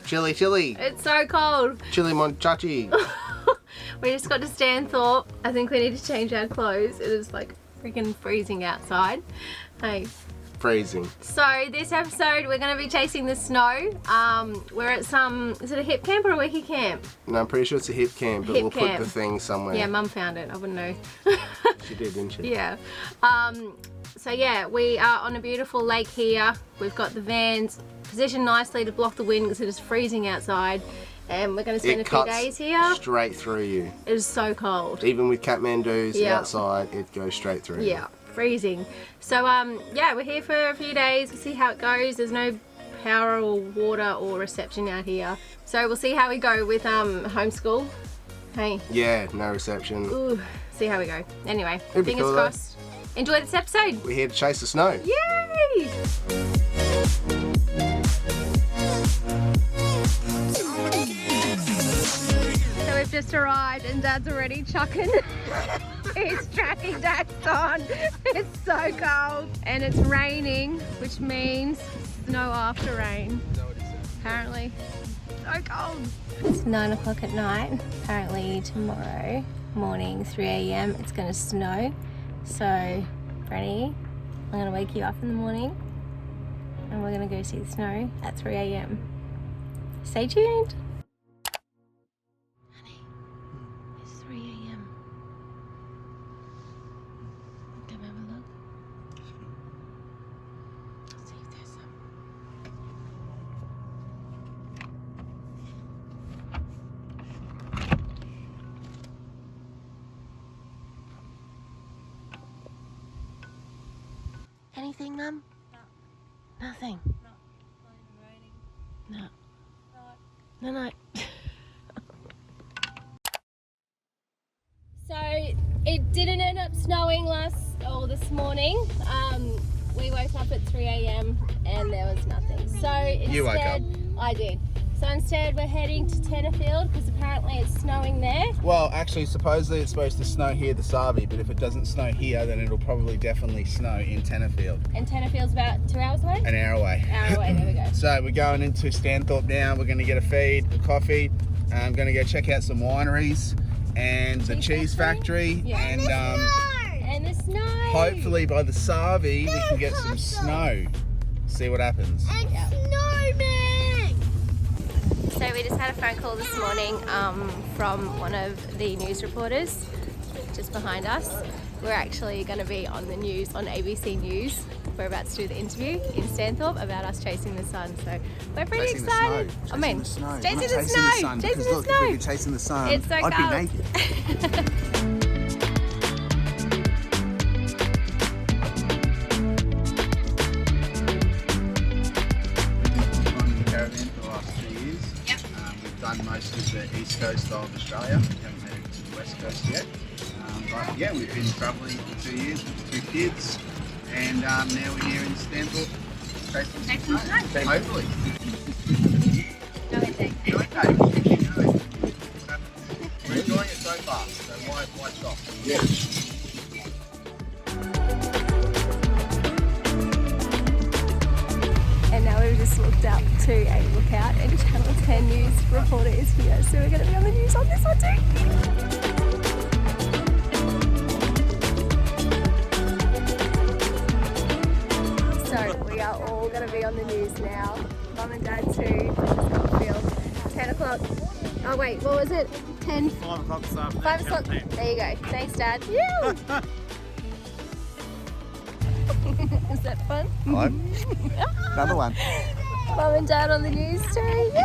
Chilly, chilly. It's so cold. Chilly monchachi. We just got to Stanthorpe. I think we need to change our clothes. It is like freaking freezing outside. Hey. Freezing. So this episode we're going to be chasing the snow. We're at some, is it a hip camp or a wiki camp? No, I'm pretty sure it's a hip camp, but we'll put the thing somewhere. Yeah, Mum found it. I wouldn't know. She did, didn't she? Yeah. So yeah, we are on a beautiful lake here. We've got the vans positioned nicely to block the wind because it is freezing outside. And we're going to spend a few days here. Straight through you. It is so cold. Even with Kathmandu's outside, it goes straight through. Yeah, freezing. So yeah, we're here for a few days. We'll see how it goes. There's no power or water or reception out here. So we'll see how we go with homeschool. Hey. Yeah, no reception. Ooh, see how we go. Anyway, fingers cool, crossed. Enjoy this episode. We're here to chase the snow. Yay! So we've just arrived and Dad's already chucking his tracking decks on. It's so cold and it's raining, which means snow after rain. Apparently, so cold. It's 9 o'clock at night. Apparently tomorrow morning, 3 AM, it's gonna snow. So, Brenny, I'm gonna wake you up in the morning and we're gonna go see the snow at 3 AM. Stay tuned. Honey, it's 3 AM. Come have a look. I'll see if there's some. Anything, Mum? No. Nothing? No. Raining. No. No. So it didn't end up snowing this morning. We woke up at 3 AM and there was nothing. So instead, you woke up? I did. So instead we're heading to Tenterfield because apparently it's snowing there. Well, actually, supposedly it's supposed to snow here this Arby, but if it doesn't snow here, then it'll probably definitely snow in Tenterfield. And Tenterfield's about 2 hours away? An hour away. Hour away, there we go. So we're going into Stanthorpe now. We're going to get a feed, a coffee. I'm going to go check out some wineries and the cheese factory. Yeah. And the snow. Hopefully by the Sarvi we can get some snow. See what happens. And snowman! So we just had a phone call this morning from one of the news reporters just behind us. We're actually going to be on the news on ABC News. We're about to do the interview in Stanthorpe about us chasing the sun. So we're pretty excited. Chasing the snow. Chasing the snow. Because look, if we were chasing the sun, it's so I'd cold. be naked. Done most of the east coast of Australia. We haven't made it to the west coast yet. But yeah, we've been travelling for 2 years with 2 kids, and now we're here in Stanthorpe chasing some snow. Hopefully. No intake. No intake. We're enjoying it so far, so why stop? Yeah. And now we've just looked up to a lookout and Channel 10 news reporter is here. So we're going to be on the news on this one too. So we are all going to be on the news now. Mum and Dad too. Snowfield. 10 o'clock. Oh wait, what was it? 10? 5 o'clock this afternoon. 5 o'clock. There you go. Thanks, Dad. Yeah. Is that fun? Hello. Another one. Mum and Dad on the news too. Yay!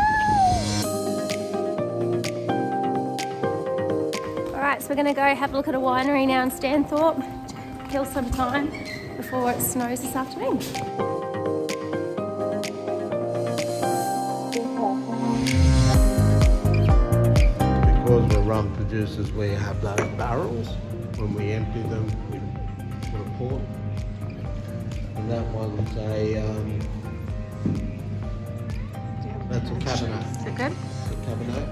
Alright, so we're going to go have a look at a winery now in Stanthorpe. Kill some time before it snows this afternoon. Because we're rum producers, we have those barrels. When we empty them, we put a port. And that one's that's a Cabernet. Is it good? It's a Cabernet.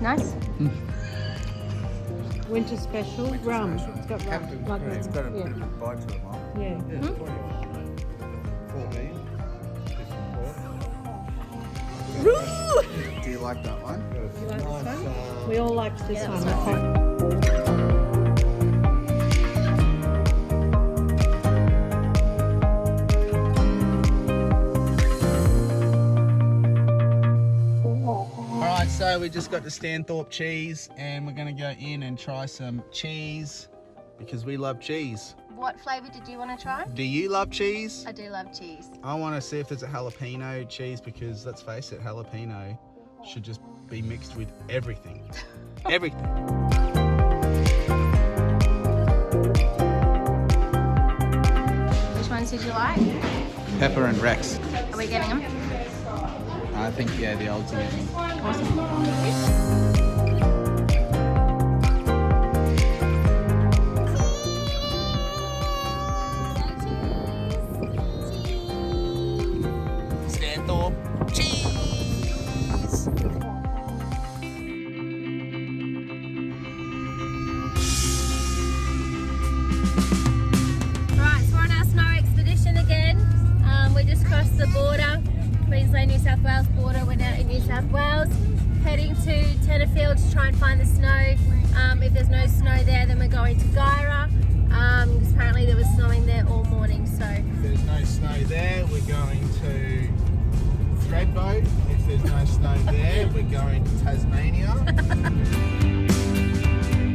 Nice. Winter special rum. It's got rum. It's got a bit of a bite to it, Mom. Yeah. 14. Do you like that one? You like this one? We all liked this one. Alright, so we just got the Stanthorpe cheese and we're going to go in and try some cheese because we love cheese. What flavour did you want to try? Do you love cheese? I do love cheese. I want to see if there's a jalapeno cheese because let's face it, jalapeno should just be mixed with everything. Everything. Which ones did you like? Pepper and Rex. Are we getting them? I think, yeah, the old two. Stanthorpe cheese. Right, so we're on our snow expedition again. We just crossed the border, Queensland, New South Wales border. We're now in New South Wales, heading to Tenterfield to try and find the snow. If there's no snow there, then we're going to Guyra, because apparently there was snowing there all morning. So If there's no snow there, we're going to Threadboat. If there's no snow there, we're going to Tasmania.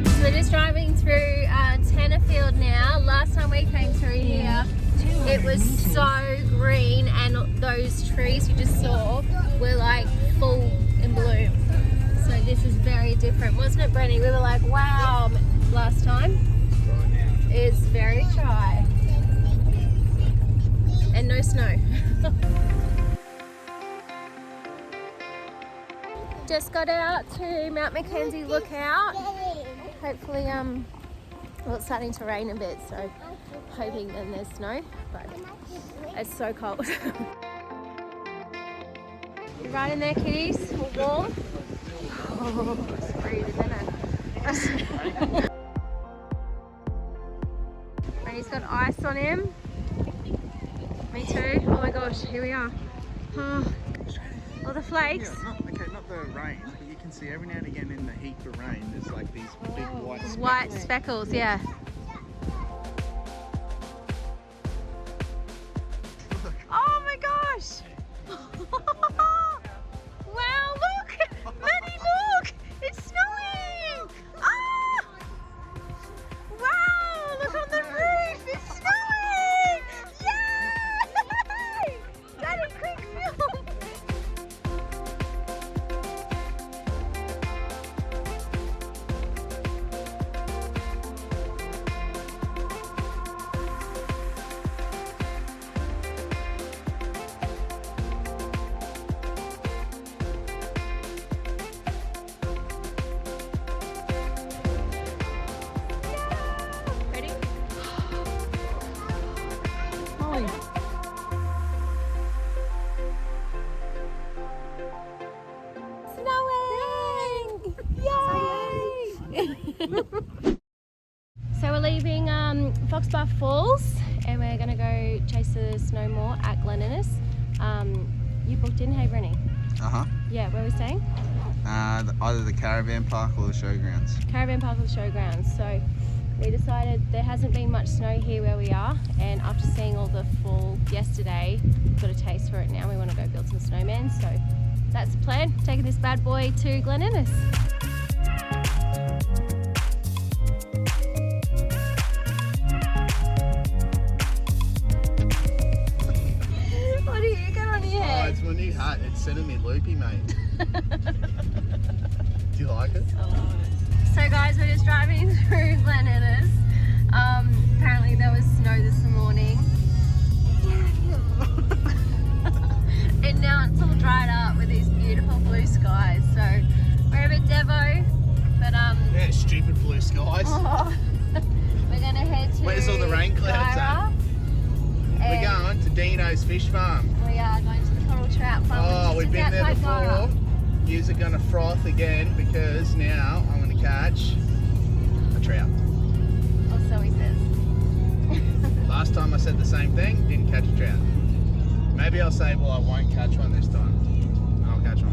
So we're just driving through Tenterfield now. Last time we came through here, it was so green, and those trees you just saw were like full in bloom. So this is very different, wasn't it, Brenny? We were like, wow, last time. It's very dry and no snow. Just got out to Mount Mackenzie Lookout. Hopefully, well, it's starting to rain a bit, so hoping then there's snow, but it's so cold. You're right in there, kitties, all warm. Oh, it's freezing, isn't it? And he's got ice on him. Me too. Oh my gosh, here we are. Oh, all the flakes. Yeah, not the rain, but you can see every now and again in the heat of rain, there's like these big white speckles. White speckles, yeah. Oh my gosh! Wow, look! Maddie, look! It's snowing! Ah! Wow, look on the roof! It's snowing! Yay! Daddy, quick film! Ready? Molly. Snowing! Yay! So we're leaving Foxbar Falls and we're going to go chase the snow more at Glen Innes. You booked in, hey Brenny? Uh-huh. Yeah, where are we staying? Either the caravan park or the showgrounds. Caravan Park or the showgrounds. So we decided there hasn't been much snow here where we are, and after seeing all the fall yesterday, we've got a taste for it now. We want to go build some snowmen, so that's the plan. Taking this bad boy to Glen Innes. What do you got on your Oh, head? it's my new hat. It's sending me loopy, mate. Do you like it? So guys, we're just driving through Glen Innes. Apparently there was snow this morning. And now it's all dried up with these beautiful blue skies. So we're a bit devo, but Yeah, stupid blue skies. we're gonna head to Where's all the rain clouds Guyra, We're and going to Dinos fish farm. we are going to the coral trout farm. Oh, which we've is been there outside before. Guyra. Yous are gonna froth again because now I'm gonna catch a trout. Or so he says. Last time I said the same thing, didn't catch a trout. Maybe I'll say, well, I won't catch one this time. I'll catch one.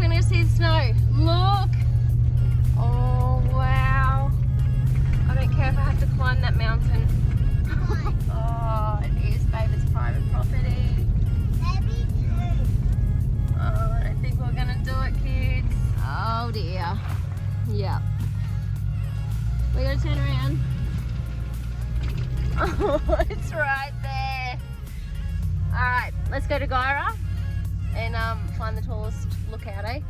we're gonna see the snow. Look! Oh wow! I don't care if I have to climb that mountain. Oh, it is, babe. It's private property. Oh, I don't think we're gonna do it, kids. Oh dear. Yep. We gotta turn around. Oh, it's right there. Alright, let's go to Guyra and find the tallest lookout, eh?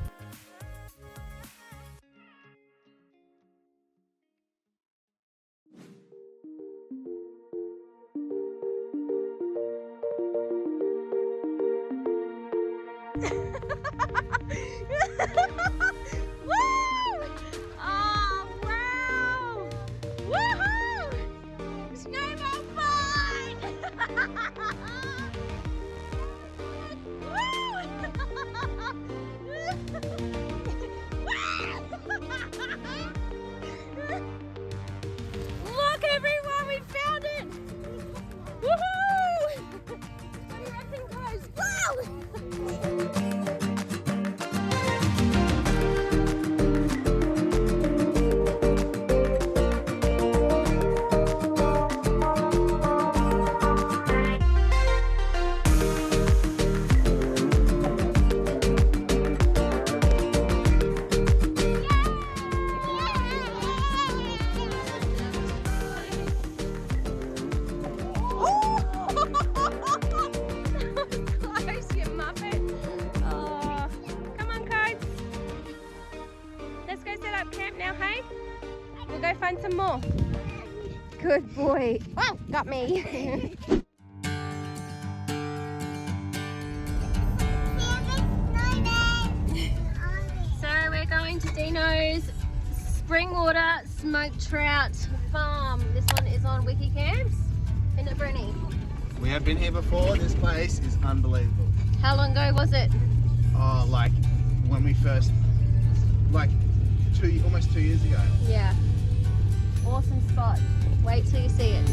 Woo! Oh, wow! Woohoo! Snowball fun! Look everyone, we found it! Woohoo! What do you reckon, guys? Wow! Find some more. Good boy. Oh, got me. So we're going to Dinos Springwater Smoked Trout Farm. This one is on Hipcamp, isn't it, Brenny? We have been here before. This place is unbelievable. How long ago was it? Oh, like when we first, like almost 2 years ago. Yeah. Awesome spot. Wait till you see it.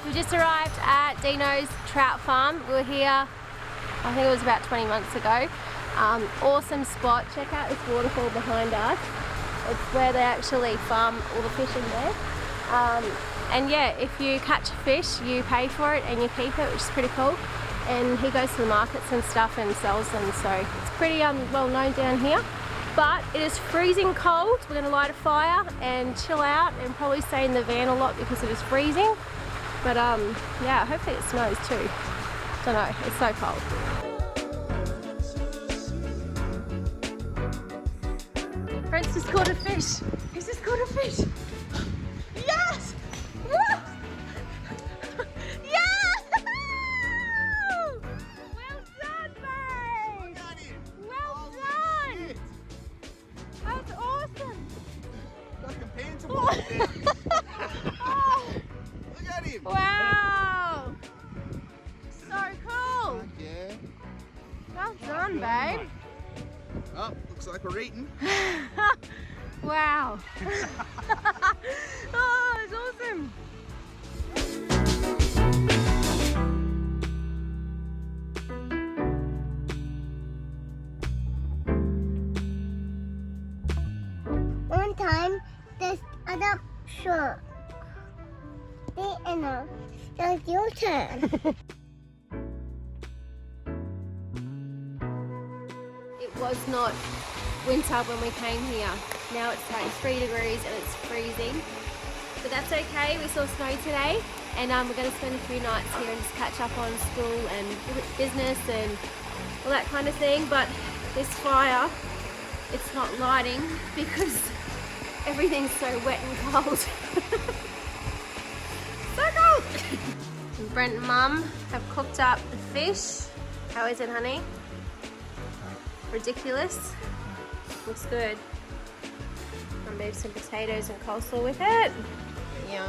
We just arrived at Dinos Trout Farm. We were here, I think it was about 20 months ago. Awesome spot. Check out this waterfall behind us. It's where they actually farm all the fish in there. And yeah, if you catch a fish, you pay for it and you keep it, which is pretty cool. And he goes to the markets and stuff and sells them, so it's pretty well known down here. But it is freezing cold. We're going to light a fire and chill out and probably stay in the van a lot because it is freezing. But yeah, hopefully it snows too. Don't know, it's so cold. Brent's just caught a fish. He's just caught a fish. Yes! Woo! Yes! Well done, babe! Well done! That's awesome! Wow! So cool! Yeah. Well done, babe. Oh, looks like we're eating. Wow. Oh, it's awesome. One time, this other shark. It's your turn. It was not winter when we came here. Now it's like 3 degrees and it's freezing. But that's okay, we saw snow today and we're going to spend a few nights here and just catch up on school and business and all that kind of thing. But this fire, it's not lighting because everything's so wet and cold. So cold! Brent and Mum have cooked up the fish. How is it, honey? ridiculous. Looks good. I'll move some potatoes and coleslaw with it. Yum.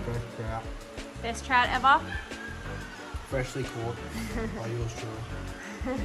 Fresh trout. Best trout ever. Freshly caught by yours truly.